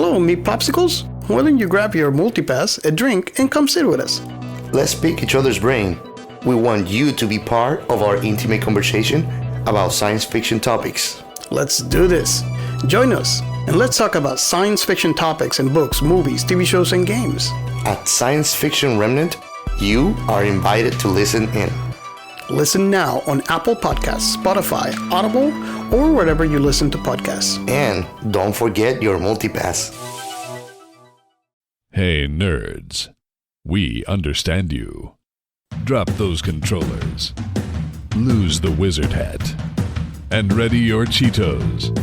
So, meet Popsicles? Why don't you grab your multipass, a drink, and come sit with us? Let's pick each other's brain. We want you to be part of our intimate conversation about science fiction topics. Let's do this. Join us, and let's talk about science fiction topics in books, movies, TV shows, and games. At Science Fiction Remnant, you are invited to listen in. Listen now on Apple Podcasts, Spotify, Audible, or wherever you listen to podcasts. And don't forget your multipass. Hey, nerds. We understand you. Drop those controllers. Lose the wizard hat. And ready your Cheetos.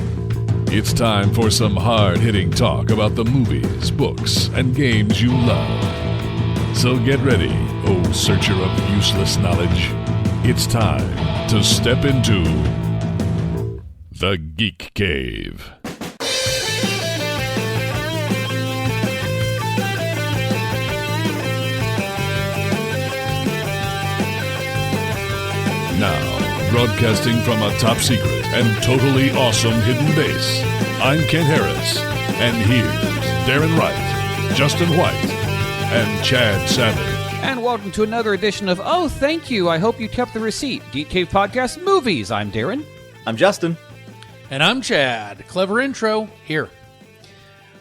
It's time for some hard-hitting talk about the movies, books, and games you love. So get ready, oh searcher of useless knowledge. It's time to step into the Geek Cave. Now, broadcasting from a top secret and totally awesome hidden base, I'm Kent Harris, and here's Darren Wright, Justin White, and Chad Savage. And welcome to another edition of Oh, Thank You, I Hope You Kept the Receipt, Geek Cave Podcast Movies. I'm Darren. I'm Justin. And I'm Chad. Clever intro here.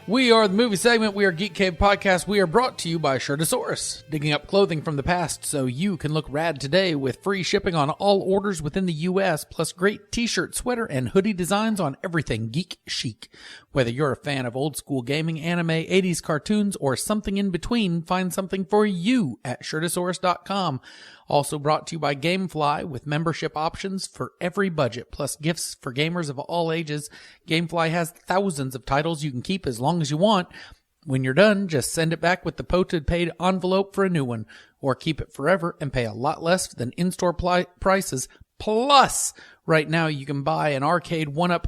We are the movie segment. We are Geek Cave Podcast. We are brought to you by Shirtosaurus, digging up clothing from the past so you can look rad today with free shipping on all orders within the U.S., plus great t-shirt, sweater, and hoodie designs on everything geek chic. Whether you're a fan of old school gaming, anime, 80s cartoons, or something in between, find something for you at Shirtosaurus.com. Also brought to you by Gamefly with membership options for every budget, plus gifts for gamers of all ages. Gamefly has thousands of titles you can keep as long as you want. When you're done, just send it back with the posted paid envelope for a new one, or keep it forever and pay a lot less than in-store prices. Plus, right now you can buy an arcade one-up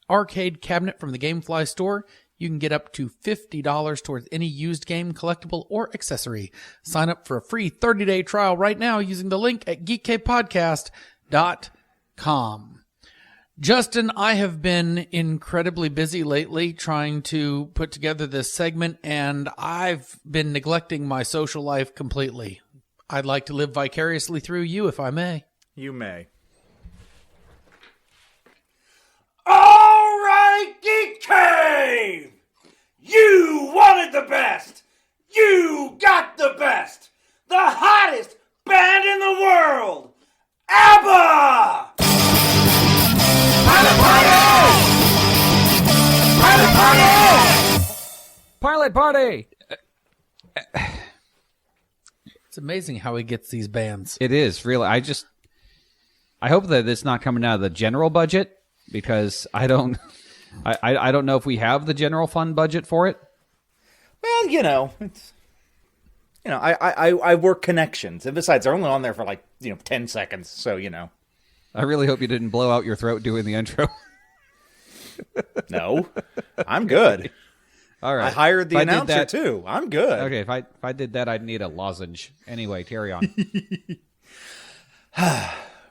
arcade cabinet from the Gamefly store. You can get up to $50 towards any used game, collectible, or accessory. Sign up for a free 30-day trial right now using the link at geekcavepodcast.com. Justin, I have been incredibly busy lately trying to put together this segment, and I've been neglecting my social life completely. I'd like to live vicariously through you, if I may. You may. All right, Geek Cave! You wanted the best! You got the best! The hottest band in the world! ABBA! Pilot Party! It's amazing how he gets these bands. It is, really. I hope that it's not coming out of the general budget, because I don't know if we have the general fund budget for it. Well, I work connections, and besides, they're only on there for 10 seconds, so I really hope you didn't blow out your throat doing the intro. No, I'm good. All right, I hired the announcer too. I'm good. Okay, if I did that, I'd need a lozenge. Anyway, carry on.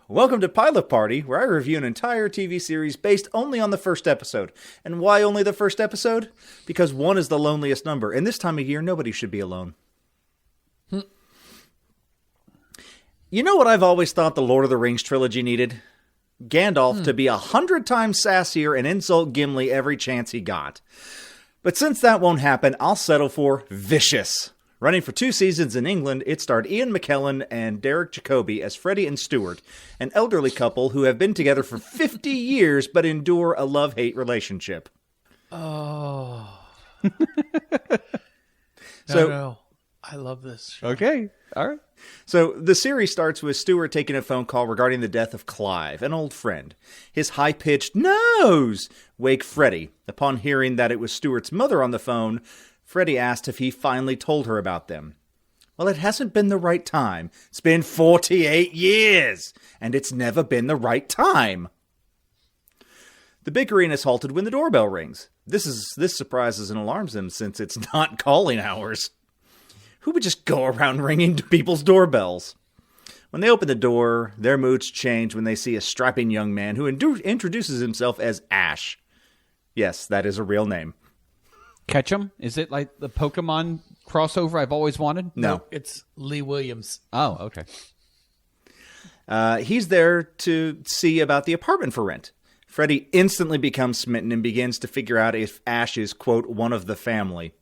Welcome to Pilot Party, where I review an entire TV series based only on the first episode. And why only the first episode? Because one is the loneliest number, and this time of year, nobody should be alone. You know what I've always thought the Lord of the Rings trilogy needed? Gandalf to be 100 times sassier and insult Gimli every chance he got. But since that won't happen, I'll settle for Vicious. Running for 2 seasons in England, it starred Ian McKellen and Derek Jacobi as Freddie and Stuart, an elderly couple who have been together for 50 years but endure a love-hate relationship. Oh. No. I love this show. Okay, all right. So the series starts with Stuart taking a phone call regarding the death of Clive, an old friend. His high-pitched no's wake Freddie. Upon hearing that it was Stuart's mother on the phone, Freddie asked if he finally told her about them. Well, it hasn't been the right time. It's been 48 years, and it's never been the right time. The bickering is halted when the doorbell rings. This surprises and alarms them since it's not calling hours. Who would just go around ringing people's doorbells? When they open the door, their moods change when they see a strapping young man who introduces himself as Ash. Yes, that is a real name. Ketchum? Is it like the Pokemon crossover I've always wanted? No. It's Lee Williams. Oh, okay. He's there to see about the apartment for rent. Freddy instantly becomes smitten and begins to figure out if Ash is, quote, one of the family.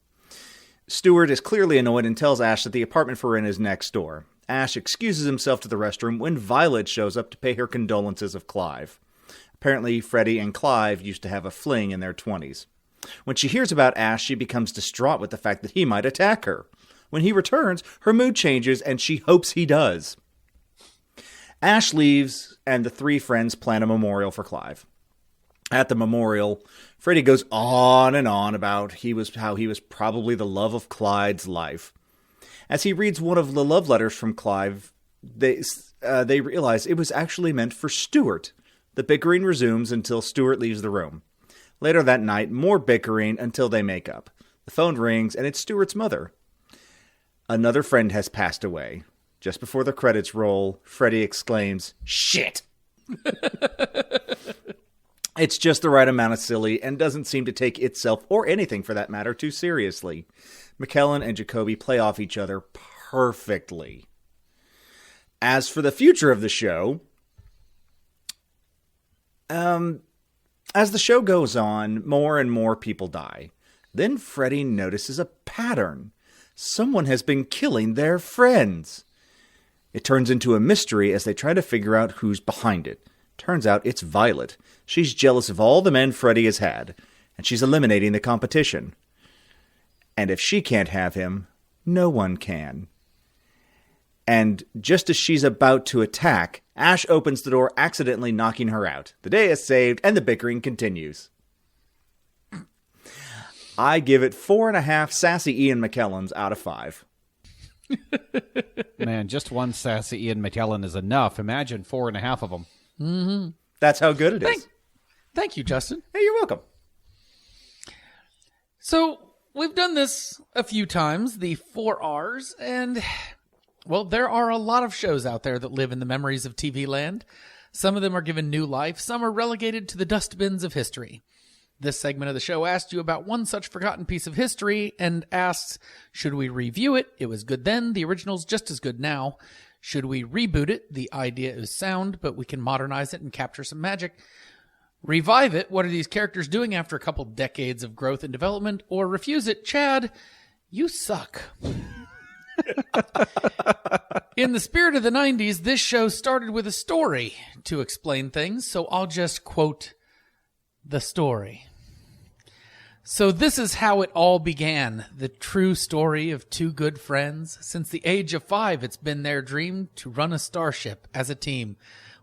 Stewart is clearly annoyed and tells Ash that the apartment for rent is next door. Ash excuses himself to the restroom when Violet shows up to pay her condolences of Clive. Apparently, Freddy and Clive used to have a fling in their 20s. When she hears about Ash, she becomes distraught with the fact that he might attack her. When he returns, her mood changes and she hopes he does. Ash leaves, and the three friends plan a memorial for Clive. At the memorial, Freddy goes on and on about how he was probably the love of Clyde's life. As he reads one of the love letters from Clive, they realize it was actually meant for Stewart. The bickering resumes until Stewart leaves the room. Later that night, more bickering until they make up. The phone rings, and it's Stewart's mother. Another friend has passed away. Just before the credits roll, Freddy exclaims, "Shit!" It's just the right amount of silly and doesn't seem to take itself, or anything for that matter, too seriously. McKellen and Jacobi play off each other perfectly. As for the future of the show, as the show goes on, more and more people die. Then Freddy notices a pattern. Someone has been killing their friends. It turns into a mystery as they try to figure out who's behind it. Turns out it's Violet. She's jealous of all the men Freddy has had, and she's eliminating the competition. And if she can't have him, no one can. And just as she's about to attack, Ash opens the door, accidentally knocking her out. The day is saved, and the bickering continues. I give it 4.5 sassy Ian McKellens out of 5. Man, just one sassy Ian McKellen is enough. Imagine 4.5 of them. Mm-hmm. That's how good it is. Thank you, Justin. Hey, you're welcome. So, we've done this a few times, the 4 R's, and, well, there are a lot of shows out there that live in the memories of TV land. Some of them are given new life, some are relegated to the dustbins of history. This segment of the show asked you about one such forgotten piece of history and asks, should we review it? It was good then, the original's just as good now. Should we reboot it? The idea is sound, but we can modernize it and capture some magic. Revive it? What are these characters doing after a couple decades of growth and development? Or refuse it? Chad, you suck. In the spirit of the 90s, this show started with a story to explain things, so I'll just quote the story. So this is how it all began, the true story of two good friends. Since the age of 5, it's been their dream to run a starship as a team.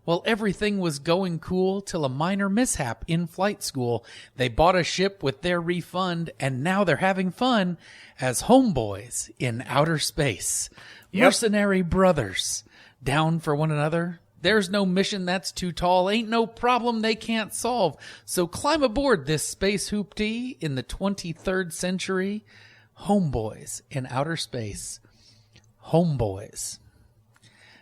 Well, everything was going cool till a minor mishap in flight school. They bought a ship with their refund, and now they're having fun as homeboys in outer space. Yep. Mercenary brothers, down for one another. There's no mission that's too tall, ain't no problem they can't solve. So climb aboard this space hoopty in the 23rd century. Homeboys in outer space. Homeboys.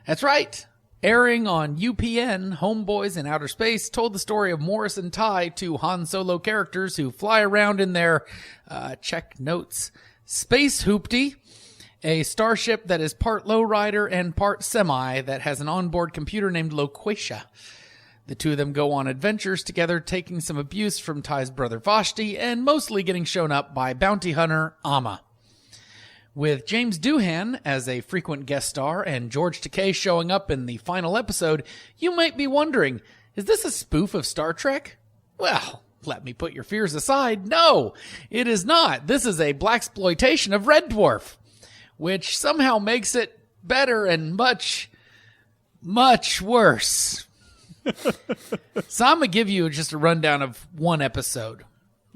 That's right. Airing on UPN, Homeboys in Outer Space told the story of Morris and Ty, two Han Solo characters who fly around in their, check notes, space hoopty, a starship that is part lowrider and part semi that has an onboard computer named Loquacia. The two of them go on adventures together, taking some abuse from Ty's brother Vashti and mostly getting shown up by bounty hunter Amma. With James Doohan as a frequent guest star and George Takei showing up in the final episode, you might be wondering, is this a spoof of Star Trek? Well, let me put your fears aside. No, it is not. This is a blaxploitation of Red Dwarf, which somehow makes it better and much, much worse. So I'm going to give you just a rundown of one episode.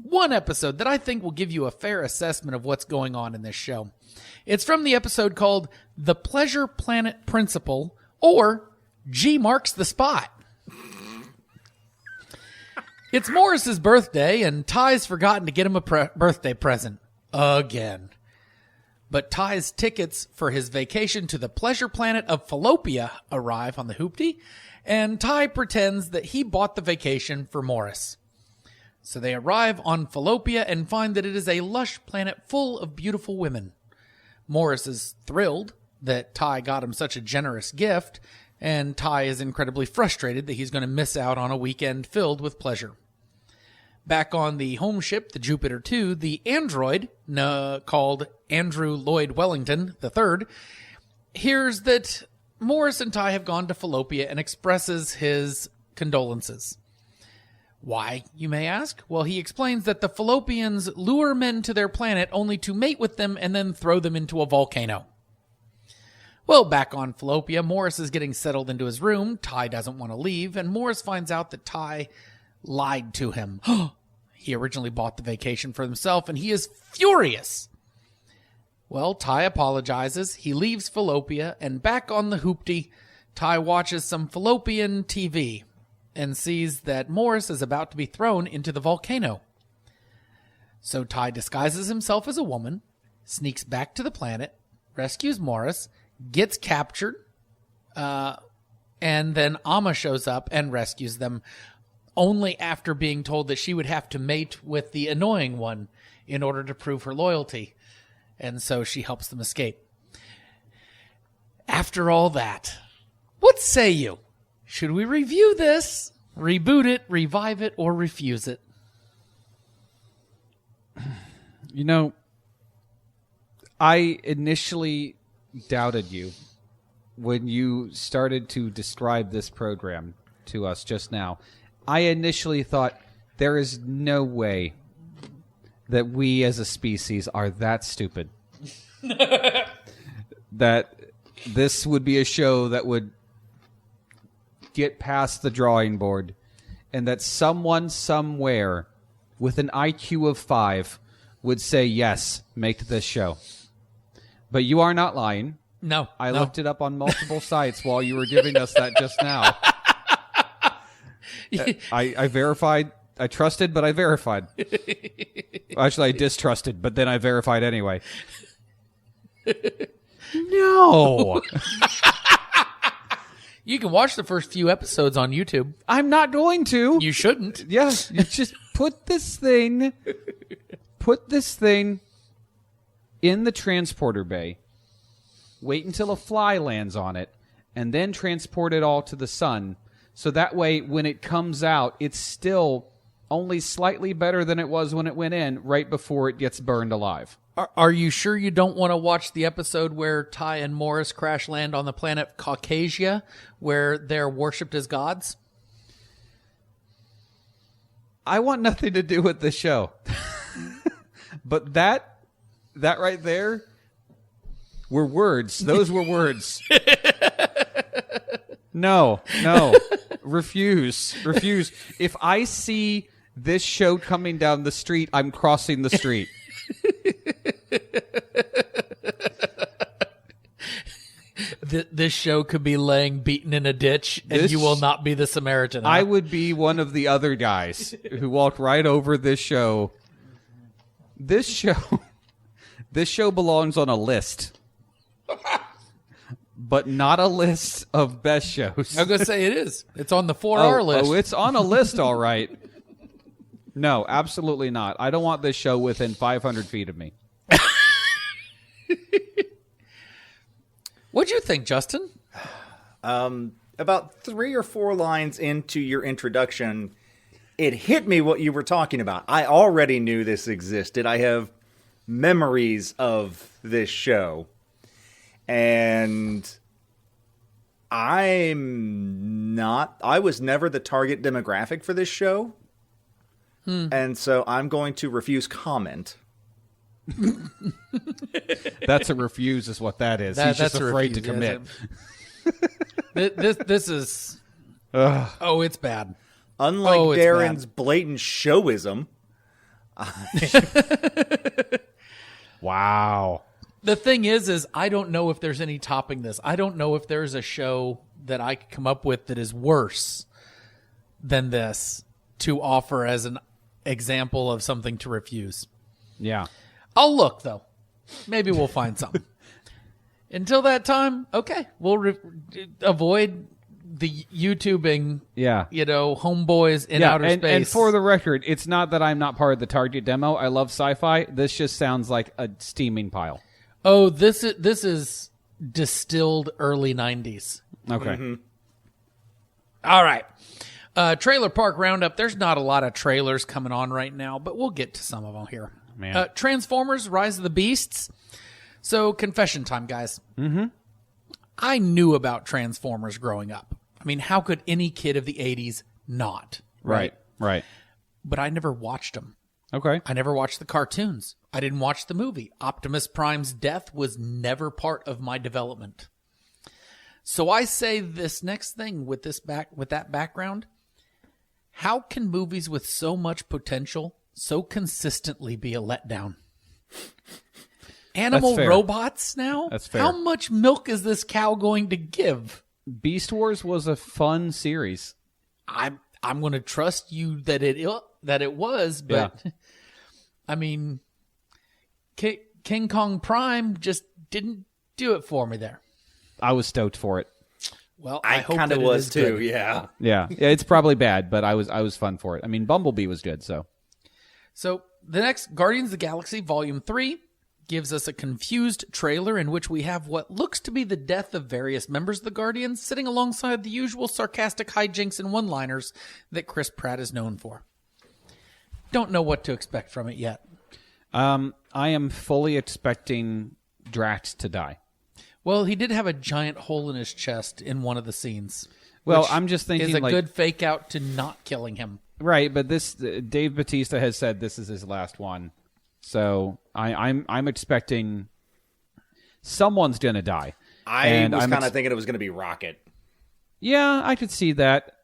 One episode that I think will give you a fair assessment of what's going on in this show. It's from the episode called The Pleasure Planet Principle, or G Marks the Spot. It's Morris's birthday, and Ty's forgotten to get him a birthday present. Again. But Ty's tickets for his vacation to the pleasure planet of Fallopia arrive on the hoopty, and Ty pretends that he bought the vacation for Morris. So they arrive on Fallopia and find that it is a lush planet full of beautiful women. Morris is thrilled that Ty got him such a generous gift, and Ty is incredibly frustrated that he's going to miss out on a weekend filled with pleasure. Back on the home ship, the Jupiter 2, the android, called Andrew Lloyd Wellington III, hears that Morris and Ty have gone to Fallopia and expresses his condolences. Why, you may ask? Well, he explains that the Fallopians lure men to their planet only to mate with them and then throw them into a volcano. Well, back on Fallopia, Morris is getting settled into his room. Ty doesn't want to leave, and Morris finds out that Ty lied to him. He originally bought the vacation for himself, and he is furious. Well, Ty apologizes. He leaves Fallopia, and back on the Hoopty, Ty watches some Fallopian TV and sees that Morris is about to be thrown into the volcano. So Ty disguises himself as a woman, sneaks back to the planet, rescues Morris, gets captured, and then Amma shows up and rescues them, only after being told that she would have to mate with the annoying one in order to prove her loyalty. And so she helps them escape. After all that, what say you? Should we review this, reboot it, revive it, or refuse it? You know, I initially doubted you when you started to describe this program to us just now. I initially thought there is no way that we as a species are that stupid. That this would be a show that would get past the drawing board, and that someone somewhere with an IQ of 5 would say, yes, make this show. But you are not lying. No. I looked it up on multiple sites while you were giving us that just now. I verified. I trusted, but I verified. Actually, I distrusted, but then I verified anyway. No. You can watch the first few episodes on YouTube. I'm not going to. You shouldn't. Yes, you just put this thing in the transporter bay, wait until a fly lands on it, and then transport it all to the sun. So that way, when it comes out, it's still only slightly better than it was when it went in, right before it gets burned alive. Are you sure you don't want to watch the episode where Ty and Morris crash land on the planet Caucasia, where they're worshipped as gods? I want nothing to do with the show. But that right there were words. Those were words. No. Refuse. If I see this show coming down the street, I'm crossing the street. This show could be laying beaten in a ditch, and you will not be the Samaritan. Huh? I would be one of the other guys who walked right over this show. This show belongs on a list, but not a list of best shows. I'm going to say it is. It's on the 4R list. Oh, it's on a list, all right. No, absolutely not. I don't want this show within 500 feet of me. What'd you think, Justin? About 3 or 4 lines into your introduction, it hit me what you were talking about. I already knew this existed. I have memories of this show. And I was never the target demographic for this show. And so I'm going to refuse comment. That's a refuse is what that is. He's just afraid to commit. This is... Oh, it's bad. Unlike it's Darren's bad. blatant showism. Wow. The thing is I don't know if there's any topping this. I don't know if there's a show that I could come up with that is worse than this to offer as an example of something to refuse. Yeah. I'll look, though. Maybe we'll find something. Until that time, okay, we'll avoid the YouTubing, Yeah. Homeboys in outer space. And for the record, it's not that I'm not part of the target demo. I love sci-fi. This just sounds like a steaming pile. Oh, this is distilled early 90s. Okay. All right. Trailer Park Roundup. There's not a lot of trailers coming on right now, but we'll get to some of them here. Man. Transformers Rise of the Beasts. So, confession time, guys. Mm-hmm. I knew about Transformers growing up. I mean, how could any kid of the 80s not? Right. But I never watched them. Okay. I never watched the cartoons. I didn't watch the movie. Optimus Prime's death was never part of my development. So I say this next thing with that background. How can movies with so much potential so consistently be a letdown? Animal robots now? That's fair. How much milk is this cow going to give? Beast Wars was a fun series. I'm going to trust you that it was, but I mean, King Kong Prime just didn't do it for me there. I was stoked for it. Well, I hope kind of that it was is too. good. Yeah. Yeah, it's probably bad, but I was fun for it. I mean, Bumblebee was good, so. So the next Guardians of the Galaxy Volume 3 gives us a confused trailer in which we have what looks to be the death of various members of the Guardians sitting alongside the usual sarcastic hijinks and one-liners that Chris Pratt is known for. Don't know what to expect from it yet. I am fully expecting Drax to die. Well, he did have a giant hole in his chest in one of the scenes. Well, which I'm just thinking is a like, good fake out to not killing him. Right, but this Dave Bautista has said this is his last one. So I'm expecting someone's gonna die. I was kind of thinking it was going to be Rocket. Yeah, I could see that.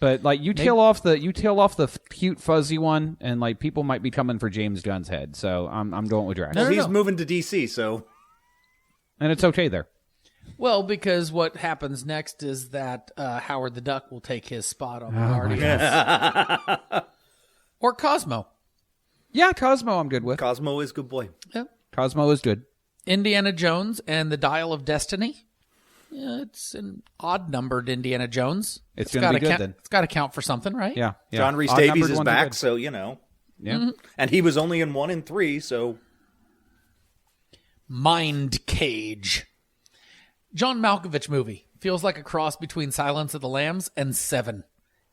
But like you tail off the cute fuzzy one, and like people might be coming for James Gunn's head. So I'm going with Drax. Well, he's moving to DC, so And it's okay there. Well, because what happens next is that Howard the Duck will take his spot on the Guardians. Or Cosmo. Yeah, Cosmo I'm good with. Cosmo is good boy. Yeah. Cosmo is good. Indiana Jones and the Dial of Destiny. Yeah, it's an odd-numbered Indiana Jones. It's going to be good then. It's got to count for something, right? Yeah. John Rhys Odd-numbered Davies is ones are back, good. so Yeah. And he was only in 1 and 3, so Mind Cage. John Malkovich movie. Feels like a cross between Silence of the Lambs and Seven.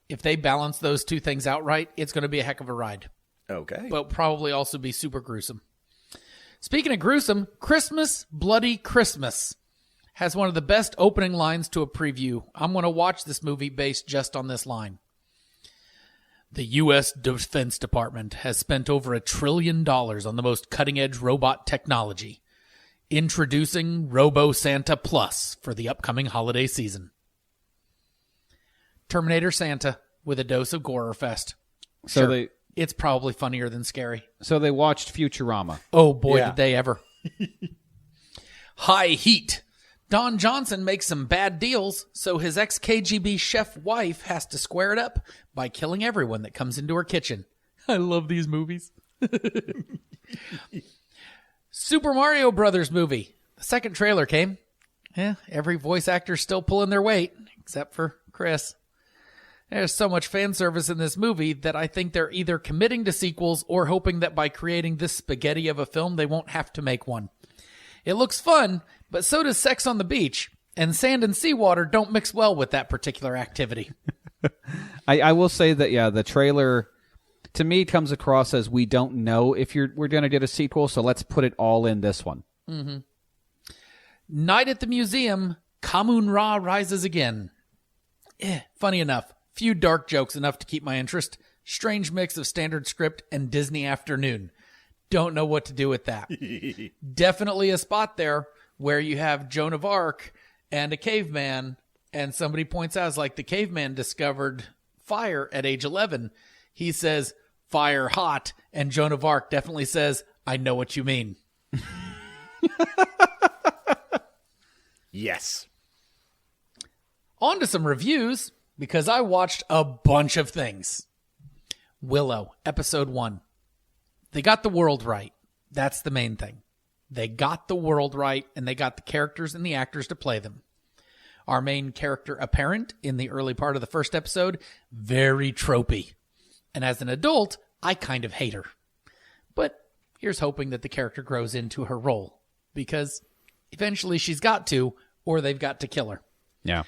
If they balance those two things out right, it's going to be a heck of a ride. okay. But probably also be super gruesome. Speaking of gruesome, Christmas, Bloody Christmas has one of the best opening lines to a preview. I'm going to watch this movie based just on this line. The U.S. Defense Department has spent over $1 trillion on the most cutting-edge robot technology. Introducing Robo Santa Plus for the upcoming holiday season. Terminator Santa with a dose of Gorefest. So Sure, it's probably funnier than scary. they watched Futurama. Oh boy, Yeah. did they ever. High heat. Don Johnson makes some bad deals, so his ex-KGB chef wife has to square it up by killing everyone that comes into her kitchen. I love these movies. Super Mario Brothers movie. The second trailer came. Every voice actor's still pulling their weight, except for Chris. There's so much fan service in this movie that I think they're either committing to sequels or hoping that by creating this spaghetti of a film, they won't have to make one. It looks fun, but so does sex on the beach, and sand and seawater don't mix well with that particular activity. I will say that, yeah, the trailer, to me, comes across as we don't know if we're going to get a sequel, so let's put it all in this one. Mm-hmm. Night at the Museum, Kamun-Ra rises again. Funny enough, few dark jokes enough to keep my interest. Strange mix of standard script and Disney afternoon. Don't know what to do with that. Definitely a spot there where you have Joan of Arc and a caveman, and somebody points out, it's like the caveman discovered fire at age 11. He says, fire hot, and Joan of Arc definitely says, I know what you mean. Yes. On to some reviews, because I watched a bunch of things. Willow, episode 1. They got the world right. That's the main thing. They got the world right, and they got the characters and the actors to play them. Our main character, Apparent, in the early part of the first episode, very tropey. And as an adult, I kind of hate her. But here's hoping that the character grows into her role, because eventually she's got to, or they've got to kill her. Yeah.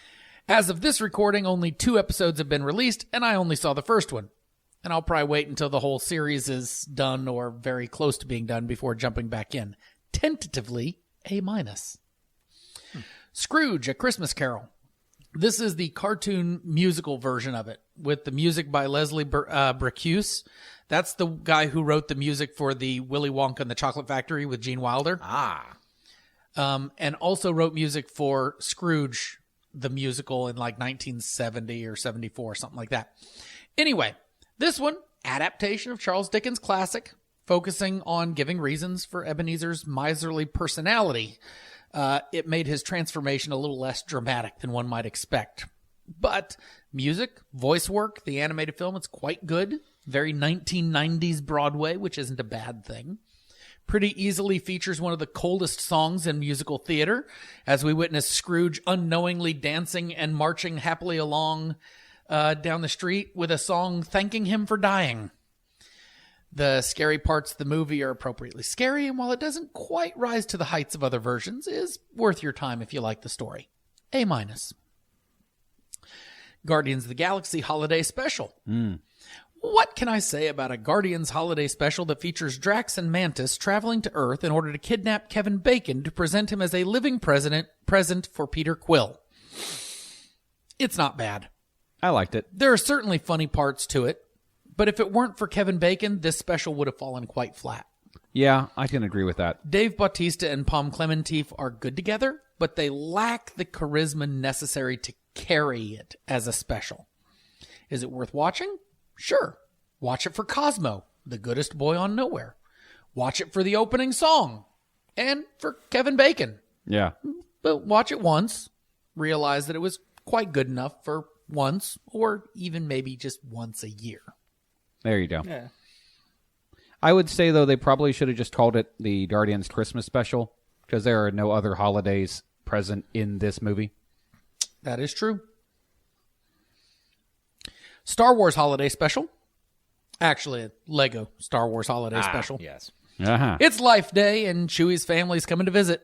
As of this recording, only 2 episodes have been released, and I only saw the first one. And I'll probably wait until the whole series is done or very close to being done before jumping back in. Tentatively, A-. Scrooge, A Christmas Carol. This is the cartoon musical version of it, with the music by Leslie Bricusse. That's the guy who wrote the music for the Willy Wonka and the Chocolate Factory with Gene Wilder. And also wrote music for Scrooge, the musical, in like 1970 or 74, something like that. Anyway, this one, adaptation of Charles Dickens' classic, focusing on giving reasons for Ebenezer's miserly personality. It made his transformation a little less dramatic than one might expect. But music, voice work, the animated film, it's quite good. Very 1990s Broadway, which isn't a bad thing. Pretty easily features one of the coldest songs in musical theater, as we witness Scrooge unknowingly dancing and marching happily along down the street with a song thanking him for dying. The scary parts of the movie are appropriately scary, and while it doesn't quite rise to the heights of other versions, is worth your time if you like the story. A-. Guardians of the Galaxy Holiday Special. What can I say about a Guardians Holiday Special that features Drax and Mantis traveling to Earth in order to kidnap Kevin Bacon to present him as a living present for Peter Quill? It's not bad. I liked it. There are certainly funny parts to it, but if it weren't for Kevin Bacon, this special would have fallen quite flat. Yeah, I can agree with that. Dave Bautista and Pom Clementif are good together, but they lack the charisma necessary to carry it as a special. Is it worth watching? Sure. Watch it for Cosmo, the goodest boy on Nowhere. Watch it for the opening song. And for Kevin Bacon. Yeah. But watch it once. Realize that it was quite good enough for once, or even maybe just once a year. There you go. Yeah. I would say, though, they probably should have just called it the Guardians Christmas Special, because there are no other holidays present in this movie. That is true. Star Wars Holiday Special. Actually, a Lego Star Wars Holiday Special. Yes. Uh-huh. It's Life Day, and Chewie's family's coming to visit.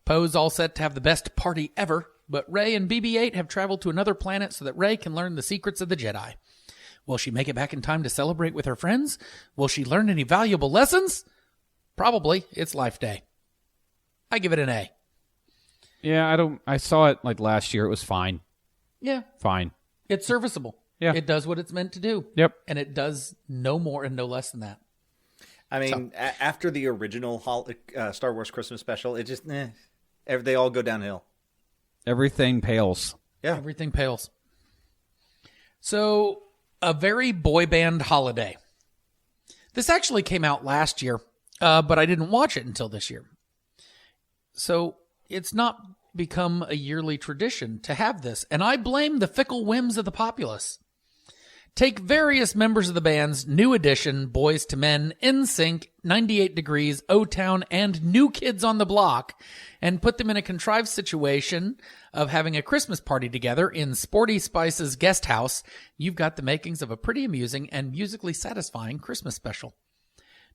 Poe's all set to have the best party ever, but Rey and BB-8 have traveled to another planet so that Rey can learn the secrets of the Jedi. Will she make it back in time to celebrate with her friends? Will she learn any valuable lessons? Probably. It's Life Day. I give it an A. Yeah, I saw it like last year. It was fine. Yeah. Fine. It's serviceable. Yeah. It does what it's meant to do. Yep. And it does no more and no less than that. I mean, after the original Star Wars Christmas special, it just, they all go downhill. Everything pales. Yeah. Everything pales. So, a very boy band holiday. This actually came out last year, but I didn't watch it until this year. So, it's not become a yearly tradition to have this, and I blame the fickle whims of the populace. Take various members of the bands New Edition, Boys to Men, NSYNC, 98 Degrees, O-Town, and New Kids on the Block, and put them in a contrived situation of having a Christmas party together in Sporty Spice's guest house. You've got the makings of a pretty amusing and musically satisfying Christmas special.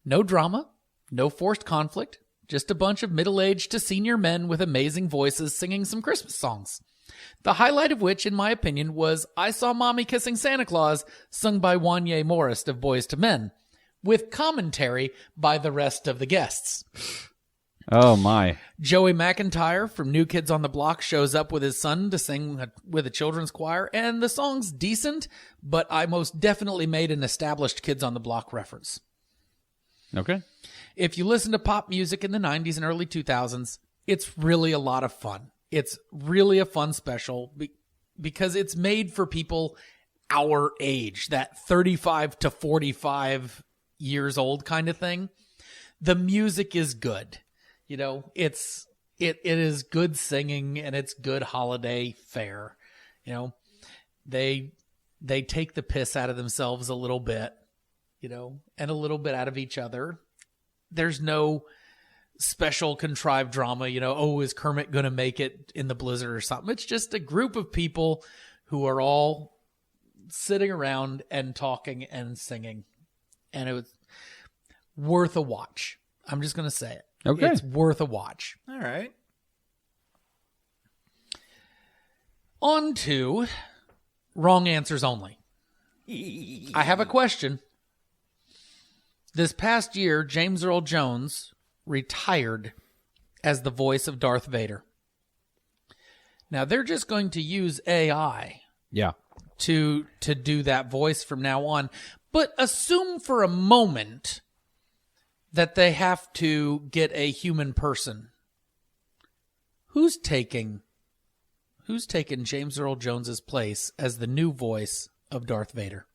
No drama, no forced conflict, just a bunch of middle-aged to senior men with amazing voices singing some Christmas songs. The highlight of which, in my opinion, was I Saw Mommy Kissing Santa Claus, sung by Wanya Morris of Boys to Men, with commentary by the rest of the guests. Oh, my. Joey McIntyre from New Kids on the Block shows up with his son to sing with a children's choir, and the song's decent, but I most definitely made an established Kids on the Block reference. Okay. If you listen to pop music in the 90s and early 2000s, it's really a lot of fun. It's really a fun special because it's made for people our age, that 35 to 45 years old kind of thing. The music is good. You know, it is good singing and it's good holiday fare. You know, they take the piss out of themselves a little bit, you know, and a little bit out of each other. There's no special contrived drama, oh, is Kermit going to make it in the blizzard or something? It's just a group of people who are all sitting around and talking and singing. And it was worth a watch. I'm just going to say it. Okay. It's worth a watch. All right. On to wrong answers only. I have a question. This past year, James Earl Jones retired as the voice of Darth Vader. Now, they're just going to use AI Yeah. to do that voice from now on. But assume for a moment that they have to get a human person. Who's taking James Earl Jones's place as the new voice of Darth Vader?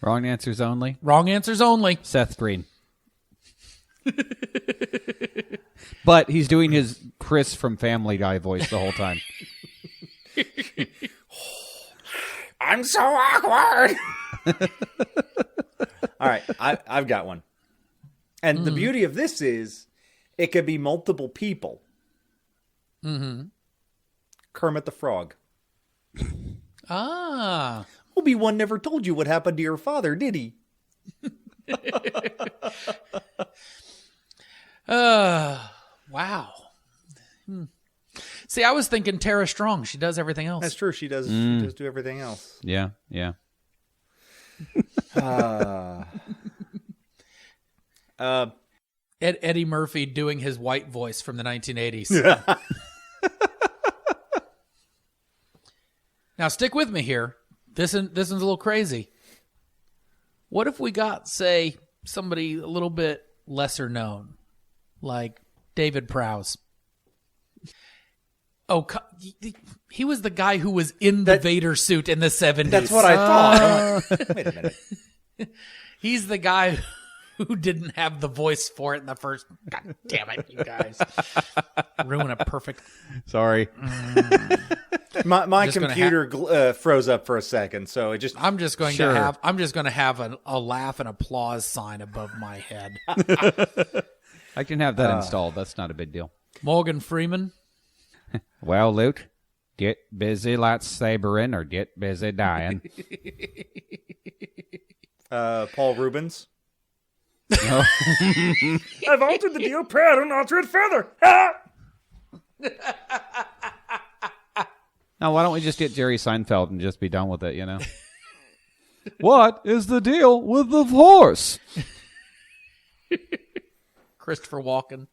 Wrong answers only. Wrong answers only. Seth Green. But he's doing his Chris from Family Guy voice the whole time. I'm so awkward. All right, I've got one. And the beauty of this is it could be multiple people. Mm-hmm. Kermit the Frog. Ah. Obi-Wan never told you what happened to your father, did he? Wow. See, I was thinking Tara Strong. She does everything else. That's true. She does. She does do everything else. Yeah, yeah. Eddie Murphy doing his white voice from the 1980s. Now, stick with me here. This one's a little crazy. What if we got, say, somebody a little bit lesser known, like David Prowse? Oh, he was the guy who was in the Vader suit in the 70s. That's what I thought. Wait a minute. He's the guy who didn't have the voice for it in the first. God damn it, you guys! Ruin a perfect. Sorry. My computer froze up for a second, so it just. I'm just going to have a laugh and applause sign above my head. I can have that installed. That's not a big deal. Morgan Freeman. Well, Luke, get busy lightsabering or get busy dying. Paul Rubens. I've altered the deal pad and altered feather. Now, why don't we just get Jerry Seinfeld and just be done with it, What is the deal with the horse? Christopher Walken.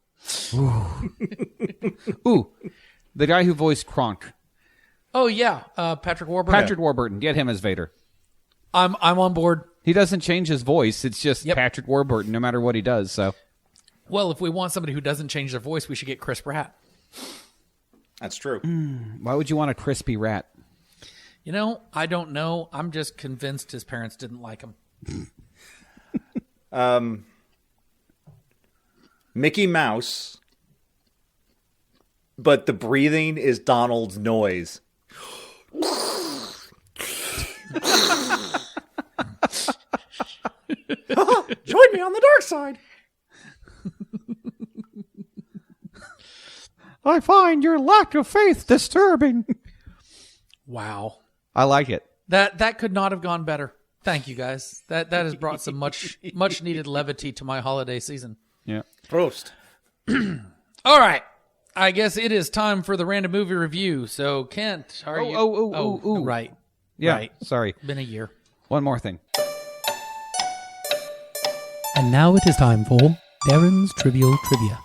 Ooh, the guy who voiced Kronk. Oh, yeah. Patrick Warburton. Patrick Warburton. Get him as Vader. I'm on board. He doesn't change his voice. It's just Patrick Warburton no matter what he does. So, well, if we want somebody who doesn't change their voice, we should get Chris Pratt. That's true. Why would you want a crispy rat? I don't know. I'm just convinced his parents didn't like him. Mickey Mouse, but the breathing is Donald's noise. Join me on the dark side. I find your lack of faith disturbing. Wow. I like it. That could not have gone better. Thank you, guys. That has brought some much needed levity to my holiday season. Yeah. Prost. All right. I guess it is time for the random movie review. So, Kent, are you... Oh, right. Yeah, right. Sorry. Been a year. One more thing. And now it is time for Darren's Trivial Trivia.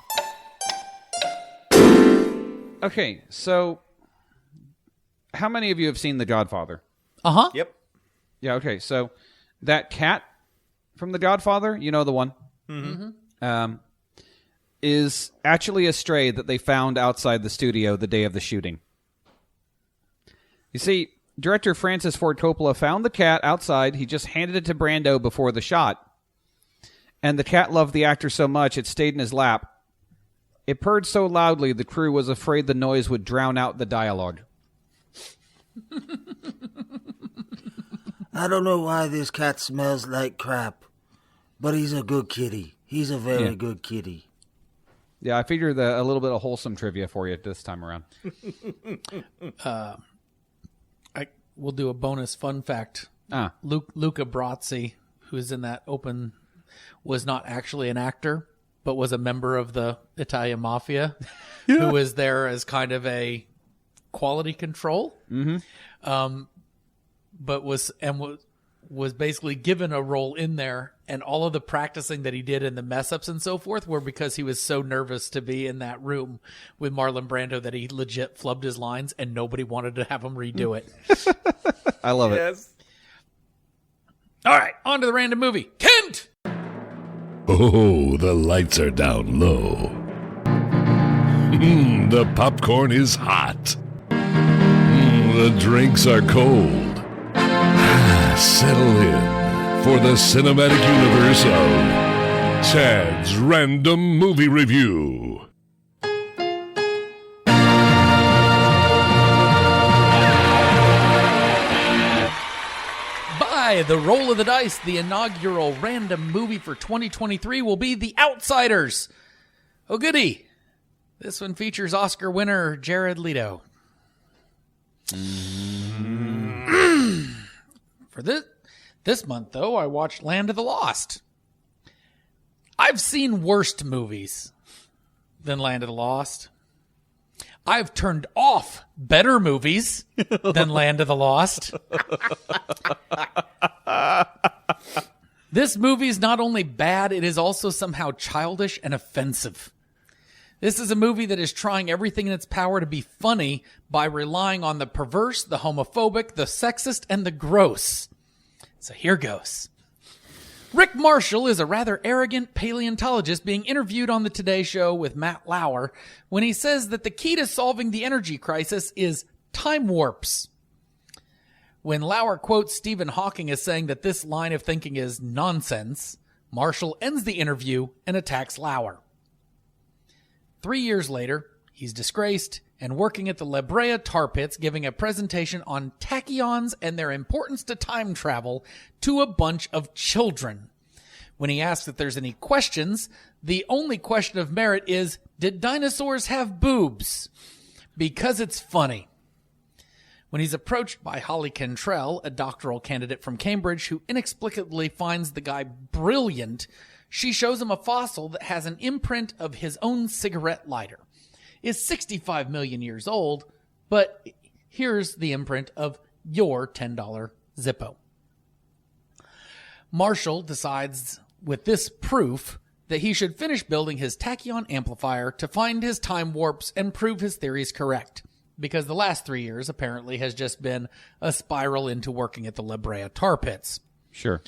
Okay, so how many of you have seen The Godfather? Uh-huh. Yep. Yeah, okay, so that cat from The Godfather, the one, is actually a stray that they found outside the studio the day of the shooting. You see, director Francis Ford Coppola found the cat outside. He just handed it to Brando before the shot. And the cat loved the actor so much it stayed in his lap. It purred so loudly the crew was afraid the noise would drown out the dialogue. I don't know why this cat smells like crap, but he's a good kitty. He's a very good kitty. Yeah, I figured a little bit of wholesome trivia for you this time around. We'll do a bonus fun fact. Luca Brasi, who's in that Open, was not actually an actor, but was a member of the Italian mafia, who was there as kind of a quality control. But was basically given a role in there, and all of the practicing that he did and the mess ups and so forth were because he was so nervous to be in that room with Marlon Brando that he legit flubbed his lines and nobody wanted to have him redo it. I love it. All right, on to the random movie. Kent! Oh, the lights are down low. The popcorn is hot. The drinks are cold. Settle in for the cinematic universe of Chad's Random Movie Review. By the roll of the dice, the inaugural random movie for 2023 will be The Outsiders. Oh, goody. This one features Oscar winner Jared Leto. For this month, though, I watched Land of the Lost. I've seen worse movies than Land of the Lost. I've turned off better movies than Land of the Lost. This movie is not only bad, it is also somehow childish and offensive. This is a movie that is trying everything in its power to be funny by relying on the perverse, the homophobic, the sexist, and the gross. So here goes. Rick Marshall is a rather arrogant paleontologist being interviewed on the Today Show with Matt Lauer when he says that the key to solving the energy crisis is time warps. When Lauer quotes Stephen Hawking as saying that this line of thinking is nonsense, Marshall ends the interview and attacks Lauer. 3 years later, he's disgraced and working at the La Brea tar pits giving a presentation on tachyons and their importance to time travel to a bunch of children. When he asks if there's any questions, the only question of merit is, did dinosaurs have boobs? Because it's funny. When he's approached by Holly Cantrell, a doctoral candidate from Cambridge who inexplicably finds the guy brilliant, she shows him a fossil that has an imprint of his own cigarette lighter. It's 65 million years old, but here's the imprint of your $10 Zippo. Marshall decides with this proof that he should finish building his tachyon amplifier to find his time warps and prove his theories correct, because the last 3 years apparently has just been a spiral into working at the La Brea tar pits. Sure.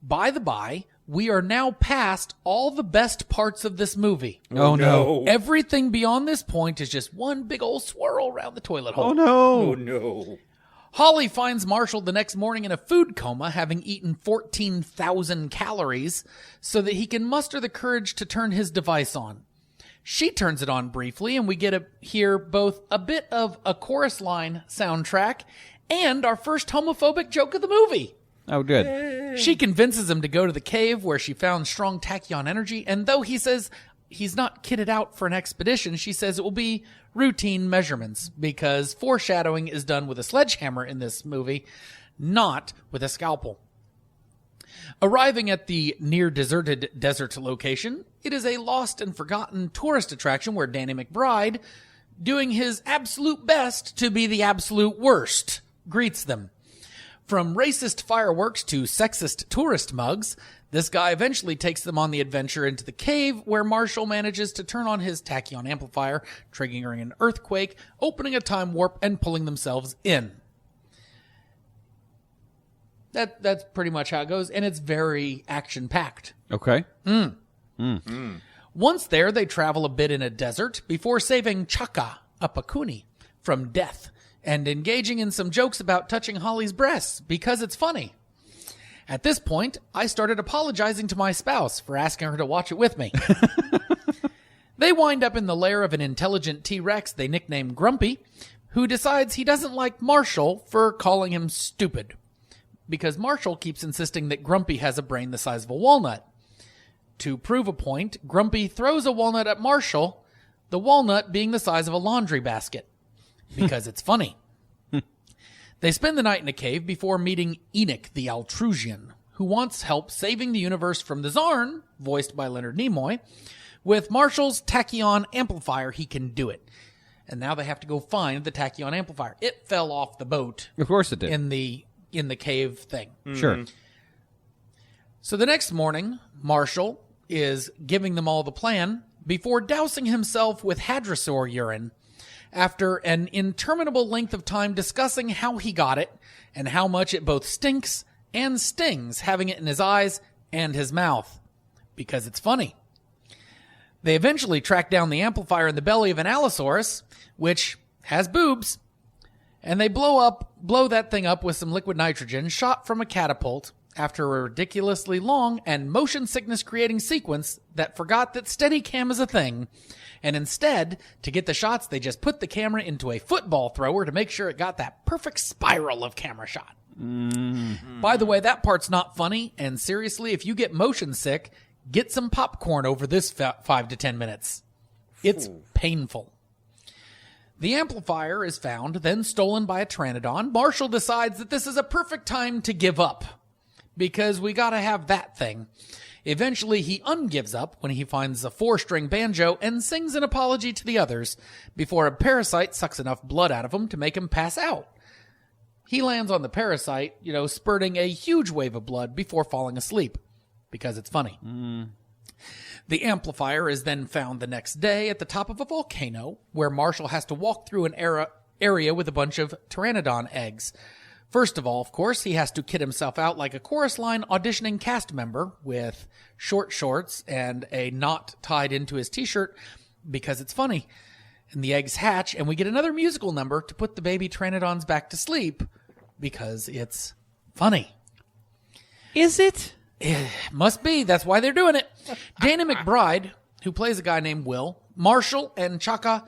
By the by, we are now past all the best parts of this movie. Oh, no. Everything beyond this point is just one big old swirl around the toilet hole. Oh, no. Oh, no. Holly finds Marshall the next morning in a food coma, having eaten 14,000 calories, so that he can muster the courage to turn his device on. She turns it on briefly, and we get to hear both a bit of a chorus line soundtrack and our first homophobic joke of the movie. Oh, good. She convinces him to go to the cave where she found strong tachyon energy, and though he says he's not kitted out for an expedition, she says it will be routine measurements, because foreshadowing is done with a sledgehammer in this movie, not with a scalpel. Arriving at the near-deserted desert location, it is a lost and forgotten tourist attraction where Danny McBride, doing his absolute best to be the absolute worst, greets them. From racist fireworks to sexist tourist mugs, this guy eventually takes them on the adventure into the cave where Marshall manages to turn on his tachyon amplifier, triggering an earthquake, opening a time warp, and pulling themselves in. That's pretty much how it goes, and it's very action-packed. Okay. Once there, they travel a bit in a desert before saving Chaka, a Pakuni, from death, and engaging in some jokes about touching Holly's breasts, because it's funny. At this point, I started apologizing to my spouse for asking her to watch it with me. They wind up in the lair of an intelligent T-Rex they nickname Grumpy, who decides he doesn't like Marshall for calling him stupid, because Marshall keeps insisting that Grumpy has a brain the size of a walnut. To prove a point, Grumpy throws a walnut at Marshall, the walnut being the size of a laundry basket, because it's funny. They spend the night in a cave before meeting Enoch the Altrusian, who wants help saving the universe from the Zarn, voiced by Leonard Nimoy. With Marshall's tachyon amplifier, he can do it. And now they have to go find the tachyon amplifier. It fell off the boat. Of course it did. In the cave thing. Sure. So the next morning, Marshall is giving them all the plan before dousing himself with hadrosaur urine after an interminable length of time discussing how he got it and how much it both stinks and stings having it in his eyes and his mouth. Because it's funny. They eventually track down the amplifier in the belly of an Allosaurus, which has boobs, and they blow that thing up with some liquid nitrogen shot from a catapult after a ridiculously long and motion sickness creating sequence that forgot that Steadicam is a thing. And instead, to get the shots, they just put the camera into a football thrower to make sure it got that perfect spiral of camera shot. By the way, that part's not funny, and seriously, if you get motion sick, get some popcorn over this 5 to 10 minutes. It's painful. The amplifier is found, then stolen by a pteranodon. Marshall decides that this is a perfect time to give up, because we gotta have that thing. Eventually, he ungives up when he finds a 4-string banjo and sings an apology to the others before a parasite sucks enough blood out of him to make him pass out. He lands on the parasite, spurting a huge wave of blood before falling asleep, because it's funny. The amplifier is then found the next day at the top of a volcano, where Marshall has to walk through an area with a bunch of pteranodon eggs. First of all, of course, he has to kit himself out like a chorus line auditioning cast member with short shorts and a knot tied into his t-shirt, because it's funny. And the eggs hatch, and we get another musical number to put the baby pteranodons back to sleep, because it's funny. Is it? It must be. That's why they're doing it. Dana McBride, who plays a guy named Will, Marshall, and Chaka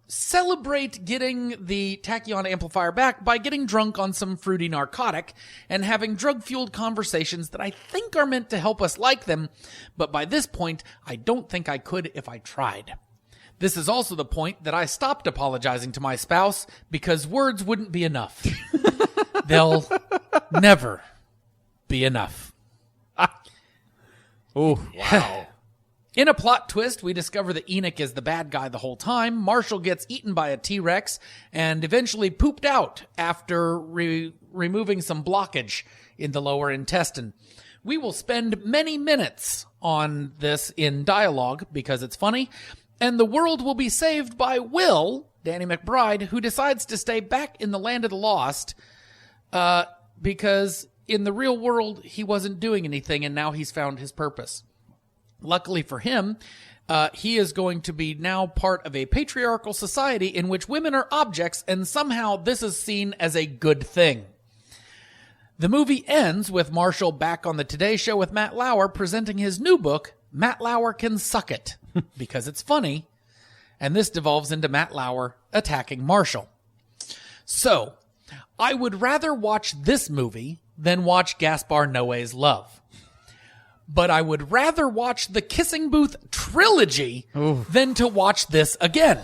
celebrate getting the tachyon amplifier back by getting drunk on some fruity narcotic and having drug-fueled conversations that I think are meant to help us like them, but by this point, I don't think I could if I tried. This is also the point that I stopped apologizing to my spouse because words wouldn't be enough. They'll never be enough. Oh, wow. In a plot twist, we discover that Enoch is the bad guy the whole time. Marshall gets eaten by a T-Rex and eventually pooped out after removing some blockage in the lower intestine. We will spend many minutes on this in dialogue because it's funny, and the world will be saved by Will, Danny McBride, who decides to stay back in the land of the lost because in the real world he wasn't doing anything and now he's found his purpose. Luckily for him, he is going to be now part of a patriarchal society in which women are objects, and somehow this is seen as a good thing. The movie ends with Marshall back on the Today Show with Matt Lauer presenting his new book, Matt Lauer Can Suck It, because it's funny, and this devolves into Matt Lauer attacking Marshall. So, I would rather watch this movie than watch Gaspar Noé's Love. But I would rather watch the Kissing Booth trilogy than to watch this again.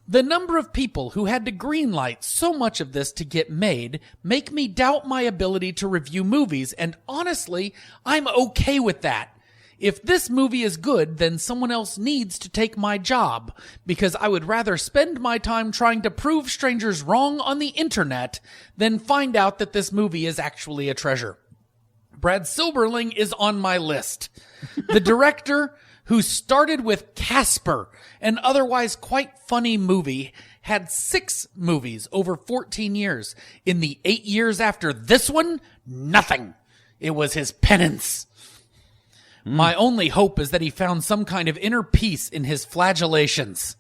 The number of people who had to greenlight so much of this to get made make me doubt my ability to review movies, and honestly, I'm okay with that. If this movie is good, then someone else needs to take my job, because I would rather spend my time trying to prove strangers wrong on the internet than find out that this movie is actually a treasure. Brad Silberling is on my list. The director, who started with Casper, an otherwise quite funny movie, had 6 movies over 14 years. In the 8 years after this one, nothing. It was his penance. My only hope is that he found some kind of inner peace in his flagellations.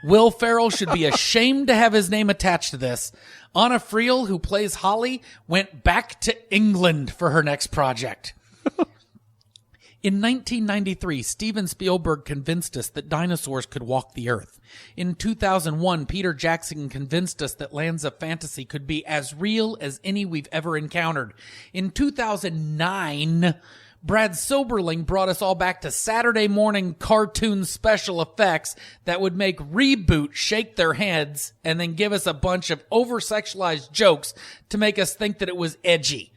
Will Ferrell should be ashamed to have his name attached to this. Anna Friel, who plays Holly, went back to England for her next project. In 1993, Steven Spielberg convinced us that dinosaurs could walk the earth. In 2001, Peter Jackson convinced us that lands of fantasy could be as real as any we've ever encountered. In 2009, Brad Soberling brought us all back to Saturday morning cartoon special effects that would make Reboot shake their heads and then give us a bunch of over-sexualized jokes to make us think that it was edgy.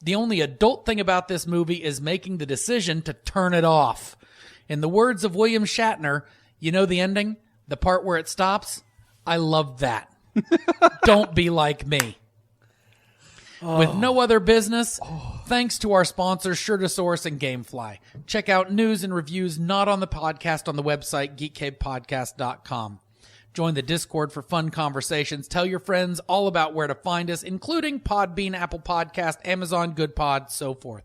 The only adult thing about this movie is making the decision to turn it off. In the words of William Shatner, you know the ending? The part where it stops? I love that. Don't be like me. With no other business, thanks to our sponsors, Shirtosaurus and Gamefly. Check out news and reviews not on the podcast on the website, geekcavepodcast.com. Join the Discord for fun conversations. Tell your friends all about where to find us, including Podbean, Apple Podcast, Amazon, GoodPod, so forth.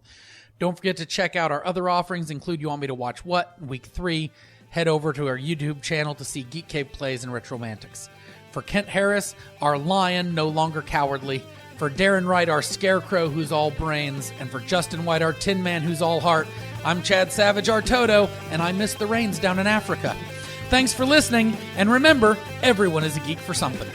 Don't forget to check out our other offerings, include You Want Me to Watch What? Week 3. Head over to our YouTube channel to see Geek Cave Plays and Retromantics. For Kent Harris, our lion, no longer cowardly. For Darren Wright, our scarecrow, who's all brains. And for Justin White, our tin man, who's all heart. I'm Chad Savage, our Toto, and I miss the rains down in Africa. Thanks for listening, and remember, everyone is a geek for something.